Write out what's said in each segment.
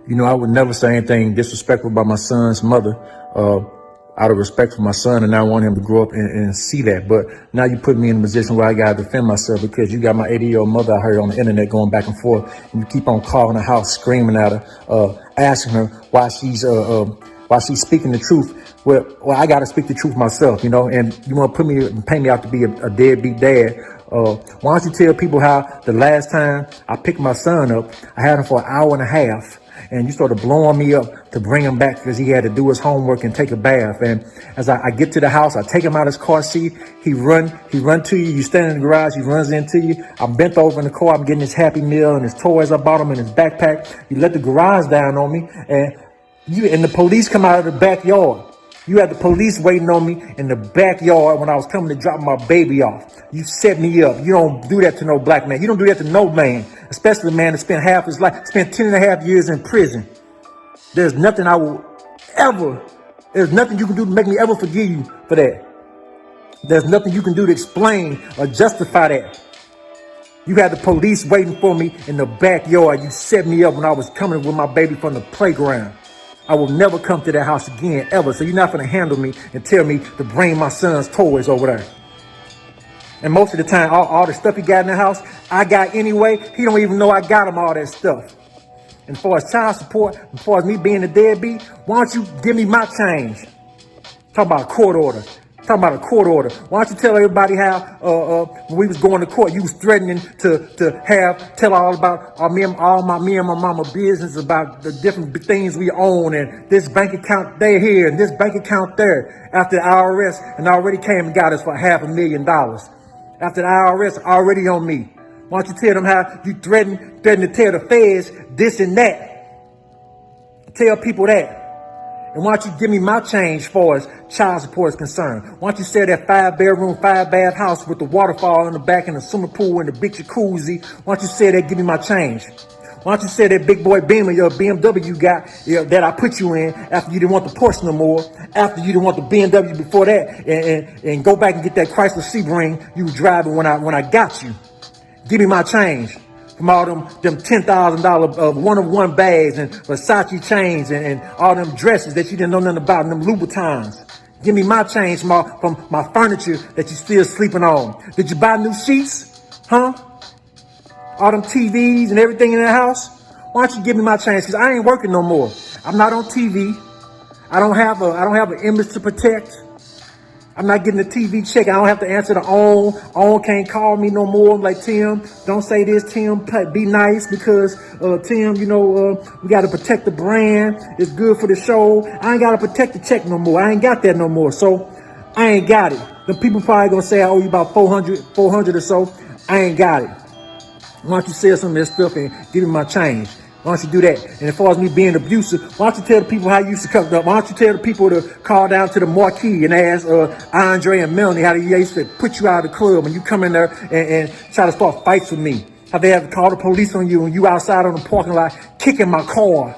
You know, I would never say anything disrespectful about my son's mother, out of respect for my son, and I want him to grow up and see that. But now you put me in a position where I got to defend myself because you got my 80-year-old mother out here on the internet going back and forth, and you keep on calling her house, screaming at her, asking her why she's speaking the truth. Well, I got to speak the truth myself, you know, and you want to paint me out to be a deadbeat dad. Why don't you tell people how the last time I picked my son up, I had him for an hour and a half, and you started blowing me up to bring him back because he had to do his homework and take a bath. And as I get to the house, I take him out of his car seat. He run to you. You stand in the garage. He runs into you. I'm bent over in the car. I'm getting his Happy Meal and his toys I bought him in his backpack. You let the garage down on me, and the police come out of the backyard. You had the police waiting on me in the backyard when I was coming to drop my baby off. You set me up. You don't do that to no black man. You don't do that to no man, especially a man that spent half his life, spent 10 and a half years in prison. There's nothing there's nothing you can do to make me ever forgive you for that. There's nothing you can do to explain or justify that. You had the police waiting for me in the backyard. You set me up when I was coming with my baby from the playground. I will never come to that house again, ever. So you're not going to handle me and tell me to bring my son's toys over there. And most of the time, all the stuff he got in the house, I got anyway. He don't even know I got him all that stuff. And as far as child support, as far as me being a deadbeat, why don't you give me my change? Talk about a court order. Talking about a court order. Why don't you tell everybody how when we was going to court, you was threatening to tell all about me and my mama business about the different things we own and this bank account there here and this bank account there. After the IRS and already came and got us for $500,000. After the IRS already on me. Why don't you tell them how you threaten to tell the feds this and that? Tell people that. And why don't you give me my change as far as child support is concerned? Why don't you say that 5-bedroom, 5-bath house with the waterfall in the back and the swimming pool and the big jacuzzi? Why don't you say that, give me my change? Why don't you say that big boy Beamer, your BMW you got, that I put you in after you didn't want the Porsche no more, after you didn't want the BMW before that, and go back and get that Chrysler Sebring you was driving when I got you. Give me my change. From all them $10,000 one-of-one bags and Versace chains and all them dresses that you didn't know nothing about and them Louboutins. Give me my change from my furniture that you still sleeping on. Did you buy new sheets? Huh? All them TVs and everything in the house? Why don't you give me my change? Because I ain't working no more. I'm not on TV. I don't have an image to protect. I'm not getting a TV check. I don't have to answer the OWN. OWN can't call me no more. I'm like, Tim, don't say this, Tim. Be nice because, Tim, we got to protect the brand. It's good for the show. I ain't got to protect the check no more. I ain't got that no more. So I ain't got it. The people probably going to say I owe you about 400 or so. I ain't got it. Why don't you sell some of this stuff and give me my change? Why don't you do that? And as far as me being abusive, why don't you tell the people how you used to come up? Why don't you tell the people to call down to the marquee and ask Andre and Melanie how they used to put you out of the club when you come in there and try to start fights with me? How they have to call the police on you and you outside on the parking lot kicking my car?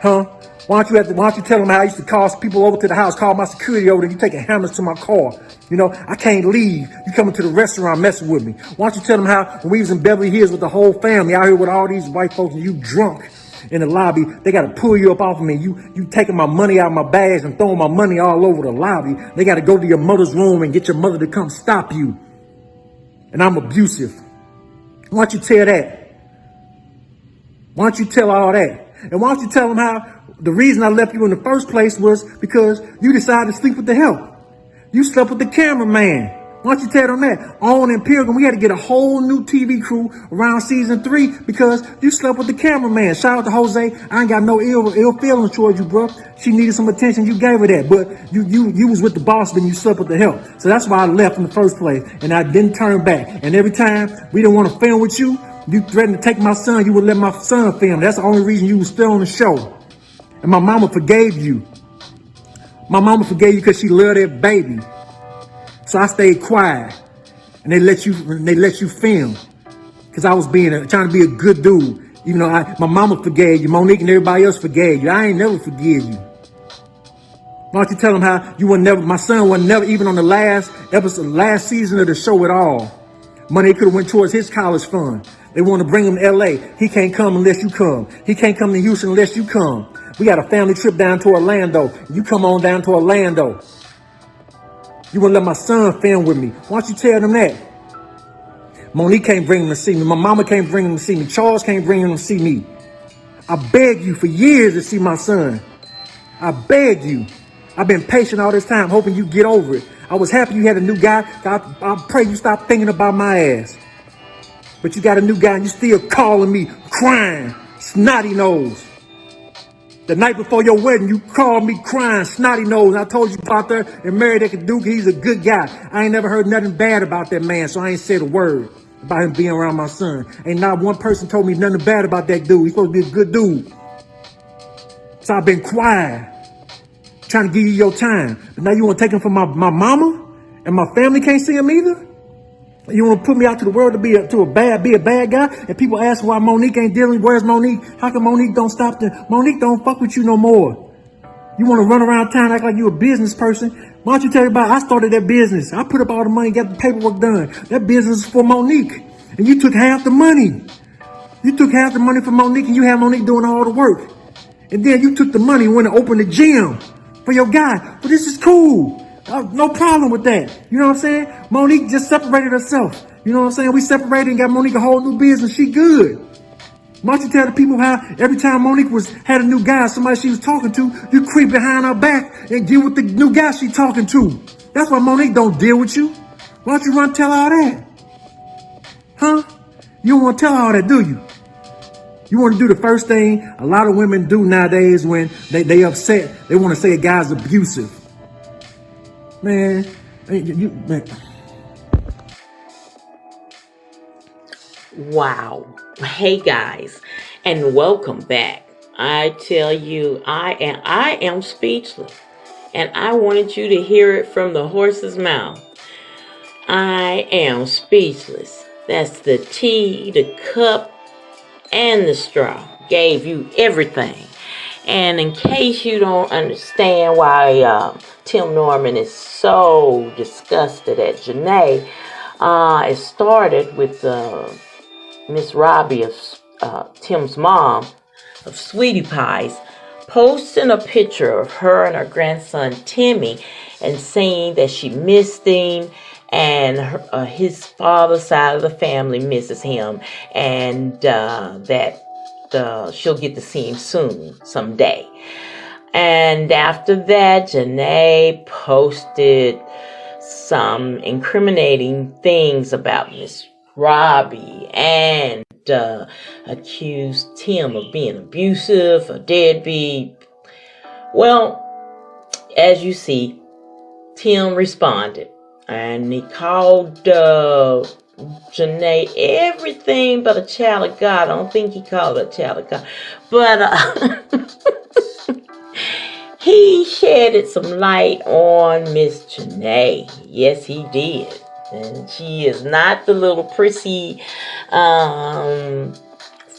Huh? Why don't you tell them how I used to call people over to the house, call my security over, and you taking hammers to my car? I can't leave. You coming to the restaurant messing with me. Why don't you tell them how when we was in Beverly Hills with the whole family out here with all these white folks and you drunk in the lobby, they got to pull you up off of me. You taking my money out of my bags and throwing my money all over the lobby. They got to go to your mother's room and get your mother to come stop you. And I'm abusive. Why don't you tell that? Why don't you tell all that? And why don't you tell them how the reason I left you in the first place was because you decided to sleep with the help. You slept with the cameraman. Why don't you tell them that? On in Pilgrim, we had to get a whole new TV crew around season 3 because you slept with the cameraman. Shout out to Jose. I ain't got no ill feelings towards you, bro. She needed some attention. You gave her that. But you was with the boss, then you slept with the help. So that's why I left in the first place. And I didn't turn back. And every time we didn't want to film with you, you threatened to take my son. You would let my son film. That's the only reason you was still on the show. And my mama forgave you. My mama forgave you because she loved that baby. So I stayed quiet. And they let you film. Because I was trying to be a good dude. Even though my mama forgave you, Monique and everybody else forgave you. I ain't never forgive you. Why don't you tell them how my son was never even on the last season of the show at all. Money could have went towards his college fund. They want to bring him to LA. He can't come unless you come. He can't come to Houston unless you come. We got a family trip down to Orlando. You come on down to Orlando. You want to let my son film with me. Why don't you tell them that? Monique can't bring him to see me. My mama can't bring him to see me. Charles can't bring him to see me. I begged you for years to see my son. I begged you. I've been patient all this time, hoping you get over it. I was happy you had a new guy. I pray you stop thinking about my ass. But you got a new guy and you still calling me, crying, snotty nose. The night before your wedding, you called me crying, snotty nose. I told you about there and married that Duke. He's a good guy. I ain't never heard nothing bad about that man, so I ain't said a word about him being around my son. Ain't not one person told me nothing bad about that dude. He's supposed to be a good dude. So I've been quiet, trying to give you your time. But now you want to take him from my mama? And my family can't see him either? You want to put me out to the world to be a bad guy? And people ask why Monique ain't dealing. Where's Monique? How come Monique don't stop Monique don't fuck with you no more? You want to run around town act like you a business person? Why don't you tell everybody I started that business? I put up all the money, got the paperwork done. That business is for Monique. And you took half the money. You took half the money from Monique and you had Monique doing all the work. And then you took the money and went and opened the gym for your guy. But this is cool. No problem with that. You know what I'm saying? Monique just separated herself. You know what I'm saying? We separated and got Monique a whole new business. She good. Why don't you tell the people how every time Monique had a new guy, somebody she was talking to, you creep behind her back and deal with the new guy she talking to. That's why Monique don't deal with you. Why don't you run tell all that? Huh? You don't want to tell all that, do you? You want to do the first thing a lot of women do nowadays when they upset. They want to say a guy's abusive. Man. Wow. Hey guys, and welcome back. I tell you, I am speechless. And I wanted you to hear it from the horse's mouth. I am speechless. That's the tea, the cup, and the straw. Gave you everything. And in case you don't understand why Tim Norman is so disgusted at Jenae, it started with Miss Robbie of Tim's mom of Sweetie Pies posting a picture of her and her grandson Timmy and saying that she missed him and his father's side of the family misses him and that she'll get to see him soon, someday. And after that, Jenae posted some incriminating things about Miss Robbie and accused Tim of being abusive, a deadbeat. Well, as you see, Tim responded and he called Jenae everything but a child of God. I don't think he called her a child of God, but he shedded some light on Miss Jenae. Yes, he did. And she is not the little prissy,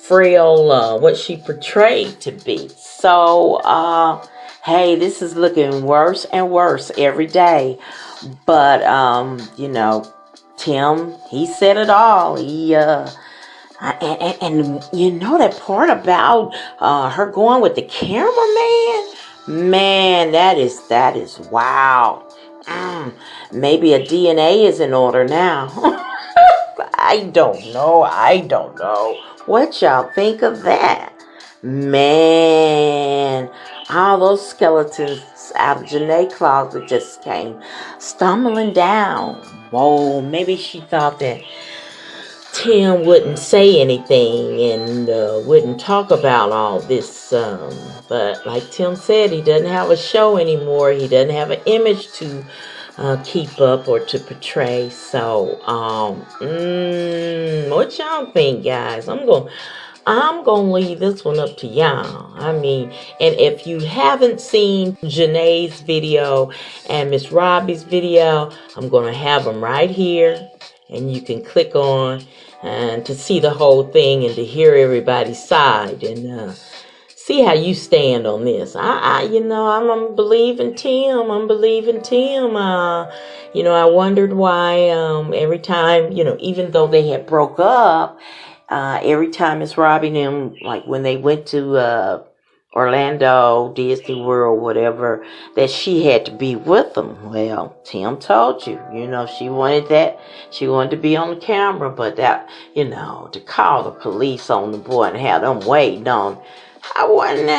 frail, what she portrayed to be. So, hey, this is looking worse and worse every day. But, Tim, he said it all. He, and you know that part about her going with the cameraman? Man, that is wow. Maybe a DNA is in order now. I don't know. What y'all think of that? Man, all those skeletons out of Jenae's closet just came stumbling down. Whoa, maybe she thought that Tim wouldn't say anything and wouldn't talk about all this. But like Tim said, he doesn't have a show anymore. He doesn't have an image to keep up or to portray. So, what y'all think, guys? I'm gonna leave this one up to y'all. I mean, and if you haven't seen Jenae's video and Miss Robbie's video, I'm gonna have them right here, and you can click on and to see the whole thing and to hear everybody's side and see how you stand on this. I'm believing Tim. I wondered why every time, even though they had broke up, every time Miss Robbie and them, like when they went to Orlando, Disney World, whatever, that she had to be with them. Well, Tim told you, she wanted that. She wanted to be on the camera, but that, to call the police on the boy and have them waiting on. I wasn't,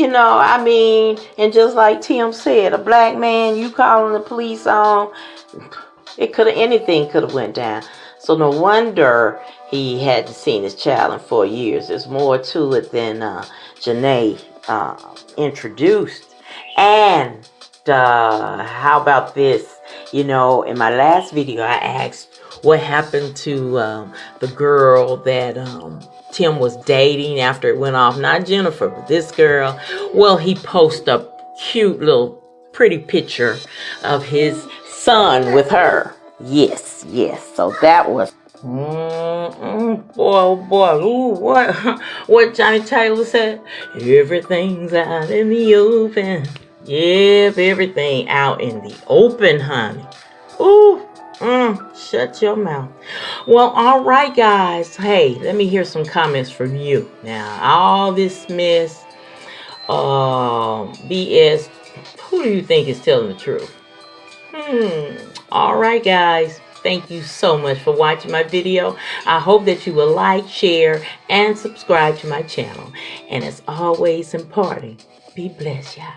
I mean, and just like Tim said, a black man, you calling the police on, anything could have went down. So no wonder he hadn't seen his child in 4 years. There's more to it than Jenae introduced. And how about this? In my last video, I asked what happened to the girl that Tim was dating after it went off. Not Jennifer, but this girl. Well, he posted a cute little pretty picture of his son with her. Yes. So that was boy, oh boy. Ooh, what Johnny Taylor said? Everything's out in the open. Yep, everything out in the open, honey. Ooh, shut your mouth. Well, all right, guys. Hey, let me hear some comments from you. Now, all this mess, BS. Who do you think is telling the truth? All right, guys. Thank you so much for watching my video. I hope that you will like, share, and subscribe to my channel. And as always important, be blessed, y'all.